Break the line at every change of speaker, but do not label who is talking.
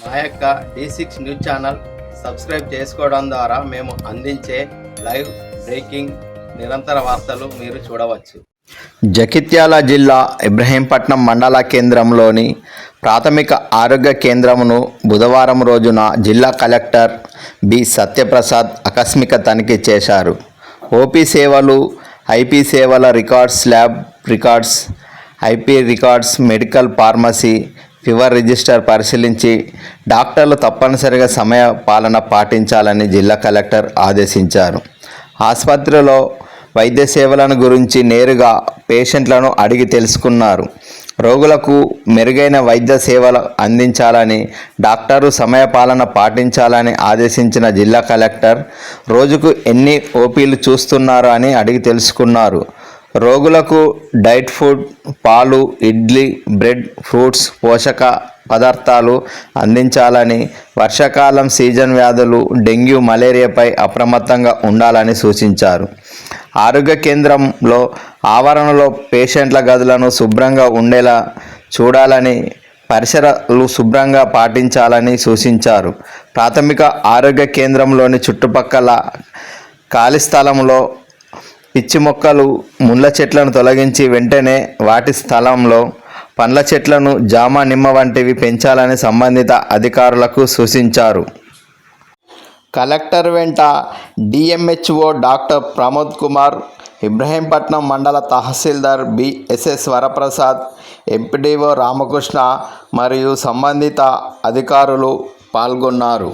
మా యొక్క D6 news channel subscribe చేసుకోవడం ద్వారా మేము అందించే లైవ్ బ్రేకింగ్ నిరంతర వార్తలు మీరు చూడవచ్చు.
జగిత్యాల జిల్లా ఇబ్రహీంపట్నం మండల కేంద్రంలోని ప్రాథమిక ఆరోగ్య కేంద్రమును బుధవారం రోజున జిల్లా కలెక్టర్ బి సత్యప్రసాద్ ఆకస్మిక తనిఖీ చేశారు. ఓపీ సేవలు, ఐపీ సేవల records, lab records, IP records, medical pharmacy, fever register పరిశీలించి డాక్టర్లు తప్పనిసరిగా సమయ పాలన పాటించాలని జిల్లా కలెక్టర్ ఆదేశించారు. ఆసుపత్రిలో వైద్య సేవలను గురించి నేరుగా పేషెంట్లను అడిగి తెలుసుకున్నారు. రోగులకు మెరుగైన వైద్య సేవలు అందించాలని, డాక్టరు సమయపాలన పాటించాలని ఆదేశించిన జిల్లా కలెక్టర్ రోజుకు ఎన్ని ఓపీలు చూస్తున్నారు అని అడిగి తెలుసుకున్నారు. రోగులకు డైట్ ఫుడ్, పాలు, ఇడ్లీ, బ్రెడ్, ఫ్రూట్స్, పోషక పదార్థాలు అందించాలని, వర్షాకాలం సీజన్ వ్యాధులు, డెంగ్యూ, మలేరియాపై అప్రమత్తంగా ఉండాలని సూచించారు. ఆరోగ్య కేంద్రంలో ఆవరణలో పేషెంట్ల గదులను శుభ్రంగా ఉండేలా చూడాలని, పరిసరాలు శుభ్రంగా పాటించాలని సూచించారు. ప్రాథమిక ఆరోగ్య కేంద్రంలోని చుట్టుపక్కల ఖాళీ స్థలంలో పిచ్చి మొక్కలు, ముళ్ళ చెట్లను తొలగించి వెంటనే వాటి స్థలంలో పండ్ల చెట్లను, జామ, నిమ్మ వంటివి పెంచాలని సంబంధిత అధికారులకు సూచించారు. కలెక్టర్ వెంట డిఎంహెచ్ఓ డాక్టర్ ప్రమోద్ కుమార్, ఇబ్రహీంపట్నం మండల తహసీల్దార్ బిఎస్ఎస్ వరప్రసాద్, ఎంపీడీఓ రామకృష్ణ మరియు సంబంధిత అధికారులు పాల్గొన్నారు.